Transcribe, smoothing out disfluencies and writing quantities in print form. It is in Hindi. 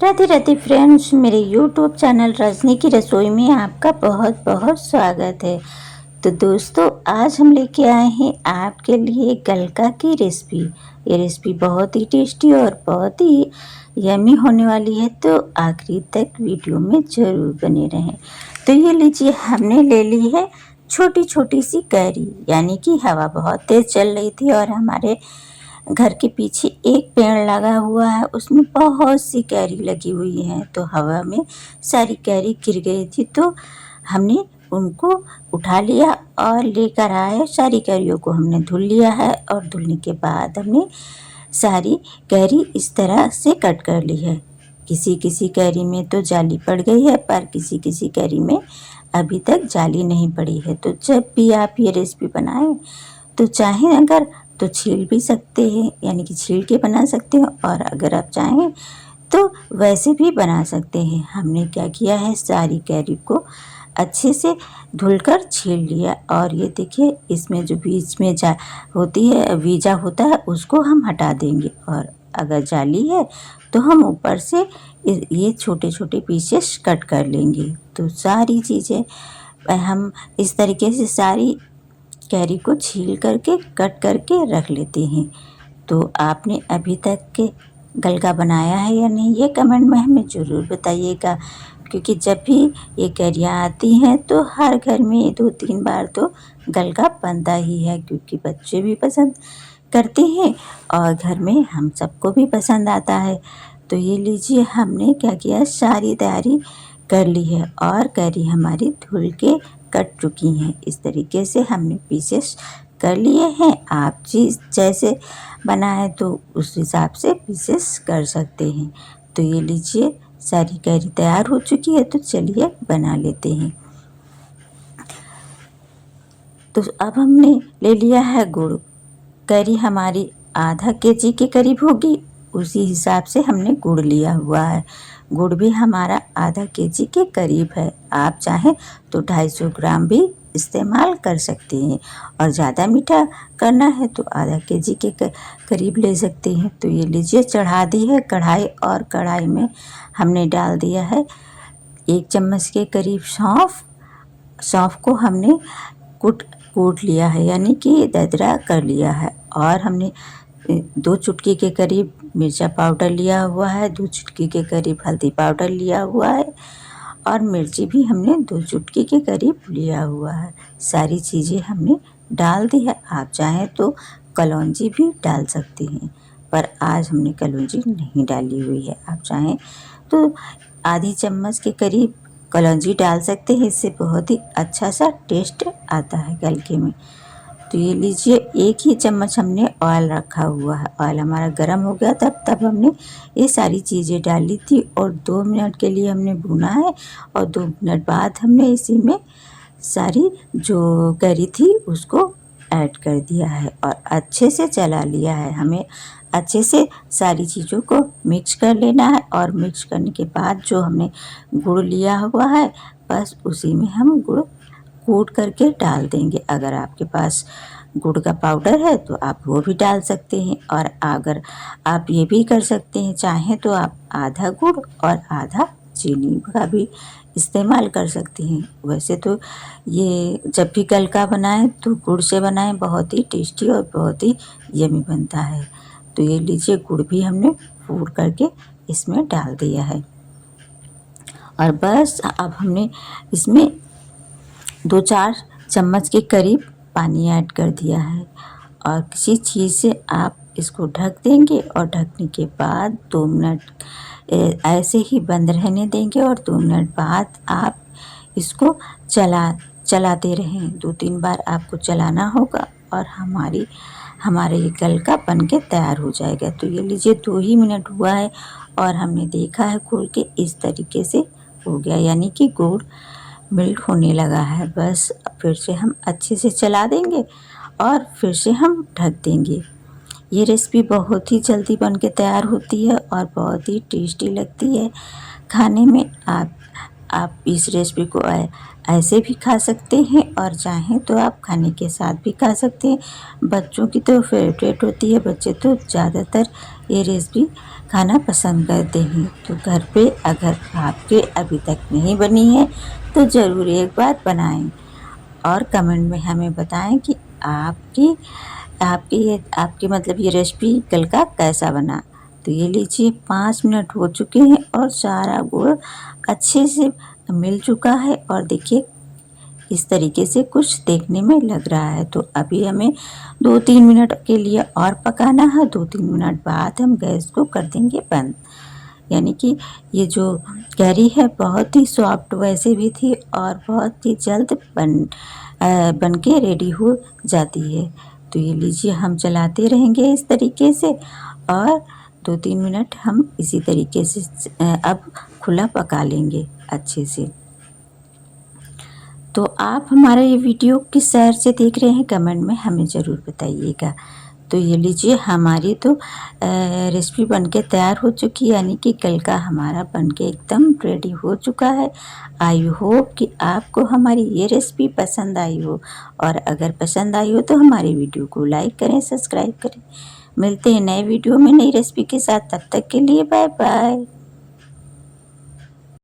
राधे राधे फ्रेंड्स, मेरे यूट्यूब चैनल रजनी की रसोई में आपका बहुत बहुत स्वागत है। तो दोस्तों, आज हम लेके आए हैं आपके लिए गलका की रेसिपी। ये रेसिपी बहुत ही टेस्टी और बहुत ही यमी होने वाली है, तो आखिरी तक वीडियो में ज़रूर बने रहें। तो ये लीजिए, हमने ले ली है छोटी छोटी सी कैरी, यानी कि हवा बहुत तेज़ चल रही थी और हमारे घर के पीछे एक पेड़ लगा हुआ है, उसमें बहुत सी कैरी लगी हुई है। तो हवा में सारी कैरी गिर गई थी, तो हमने उनको उठा लिया और लेकर आए। सारी कैरियों को हमने धुल लिया है और धुलने के बाद हमने सारी कैरी इस तरह से कट कर ली है। किसी किसी कैरी में तो जाली पड़ गई है, पर किसी किसी कैरी में अभी तक जाली नहीं पड़ी है। तो जब भी आप ये रेसिपी बनाएं तो चाहें अगर तो छील भी सकते हैं, यानी कि छील के बना सकते हैं, और अगर आप चाहें तो वैसे भी बना सकते हैं। हमने क्या किया है, सारी कैरी को अच्छे से धुलकर छील लिया। और ये देखिए, इसमें जो बीच में होती है, वीजा होता है, उसको हम हटा देंगे। और अगर जाली है तो हम ऊपर से ये छोटे छोटे पीसेस कट कर लेंगे। तो सारी चीज़ें हम इस तरीके से सारी कैरी को छील करके कट करके रख लेते हैं। तो आपने अभी तक के गलका बनाया है या नहीं, ये कमेंट में हमें ज़रूर बताइएगा, क्योंकि जब भी ये कैरियाँ आती हैं तो हर घर में 2-3 बार तो गलका बनता ही है, क्योंकि बच्चे भी पसंद करते हैं और घर में हम सबको भी पसंद आता है। तो ये लीजिए, हमने क्या किया, सारी तैयारी कर ली है और कैरी हमारी धुल के कट चुकी हैं। इस तरीके से हमने पीसेस कर लिए हैं। आप चीज़ जैसे बनाए तो उस हिसाब से पीसेस कर सकते हैं। तो ये लीजिए, सारी कैरी तैयार हो चुकी है, तो चलिए बना लेते हैं। तो अब हमने ले लिया है गुड़। कैरी हमारी आधा केजी के करीब होगी, उसी हिसाब से हमने गुड़ लिया हुआ है। गुड़ भी हमारा आधा केजी के करीब है। आप चाहें तो 250 ग्राम भी इस्तेमाल कर सकते हैं, और ज़्यादा मीठा करना है तो आधा केजी के करीब ले सकते हैं। तो ये लीजिए, चढ़ा दी है कढ़ाई, और कढ़ाई में हमने डाल दिया है 1 चम्मच के करीब सौंफ। सौंफ को हमने कूट लिया है, यानी कि दरदरा कर लिया है। और हमने 2 चुटकी के करीब मिर्चा पाउडर लिया हुआ है, 2 चुटकी के करीब हल्दी पाउडर लिया हुआ है, और मिर्ची भी हमने 2 चुटकी के करीब लिया हुआ है। सारी चीज़ें हमने डाल दी है। आप चाहें तो कलौंजी भी डाल सकते हैं, पर आज हमने कलौंजी नहीं डाली हुई है। आप चाहें तो आधी चम्मच के करीब कलौंजी डाल सकते हैं, इससे बहुत ही अच्छा सा टेस्ट आता है गलके में। तो ये लीजिए, 1 ही चम्मच हमने ऑयल रखा हुआ है। ऑयल हमारा गर्म हो गया, तब हमने ये सारी चीज़ें डाली थी और 2 मिनट के लिए हमने भुना है। और 2 मिनट बाद हमने इसी में सारी जो कैरी थी उसको ऐड कर दिया है और अच्छे से चला लिया है। हमें अच्छे से सारी चीज़ों को मिक्स कर लेना है, और मिक्स करने के बाद जो हमने गुड़ लिया हुआ है, बस उसी में हम गुड़ कूट करके डाल देंगे। अगर आपके पास गुड़ का पाउडर है तो आप वो भी डाल सकते हैं, और अगर आप ये भी कर सकते हैं, चाहें तो आप आधा गुड़ और आधा चीनी का भी इस्तेमाल कर सकते हैं। वैसे तो ये जब भी गलका बनाएं तो गुड़ से बनाएं, बहुत ही टेस्टी और बहुत ही यमी बनता है। तो ये लीजिए, गुड़ भी हमने कूट करके इसमें डाल दिया है, और बस अब हमने इसमें 2-4 चम्मच के करीब पानी ऐड कर दिया है, और किसी चीज़ से आप इसको ढक देंगे, और ढकने के बाद 2 मिनट ऐसे ही बंद रहने देंगे, और 2 मिनट बाद आप इसको चलाते रहें। 2-3 बार आपको चलाना होगा, और हमारे ये गलका बन के तैयार हो जाएगा। तो ये लीजिए, 2 ही मिनट हुआ है और हमने देखा है खोल के, इस तरीके से हो गया, यानी कि गुड़ मेल्ट होने लगा है। बस फिर से हम अच्छे से चला देंगे और फिर से हम ढक देंगे। ये रेसिपी बहुत ही जल्दी बन के तैयार होती है और बहुत ही टेस्टी लगती है खाने में। आप इस रेसिपी को ऐसे भी खा सकते हैं और चाहें तो आप खाने के साथ भी खा सकते हैं। बच्चों की तो फेवरेट होती है, बच्चे तो ज़्यादातर ये रेसिपी खाना पसंद करते हैं। तो घर पे अगर आपके अभी तक नहीं बनी है तो ज़रूर एक बार बनाएं और कमेंट में हमें बताएं कि आपकी मतलब ये रेसिपी कल का कैसा बना। तो ये लीजिए 5 मिनट हो चुके हैं और सारा गुड़ अच्छे से मिल चुका है और देखिए इस तरीके से कुछ देखने में लग रहा है। तो अभी हमें 2-3 मिनट के लिए और पकाना है। 2-3 मिनट बाद हम गैस को कर देंगे बंद। यानी कि ये जो कैरी है बहुत ही सॉफ्ट वैसे भी थी और बहुत ही जल्द बन के रेडी हो जाती है। तो ये लीजिए हम चलाते रहेंगे इस तरीके से और 2-3 मिनट हम इसी तरीके से अब खुला पका लेंगे अच्छे से। तो आप हमारा ये वीडियो किस शहर से देख रहे हैं कमेंट में हमें ज़रूर बताइएगा। तो ये लीजिए हमारी तो रेसिपी बनके तैयार हो चुकी है, यानी कि कल का हमारा बनके एकदम रेडी हो चुका है। आई होप कि आपको हमारी ये रेसिपी पसंद आई हो और अगर पसंद आई हो तो हमारी वीडियो को लाइक करें, सब्सक्राइब करें। मिलते हैं नए वीडियो में नई रेसिपी के साथ, तब तक के लिए बाय बाय।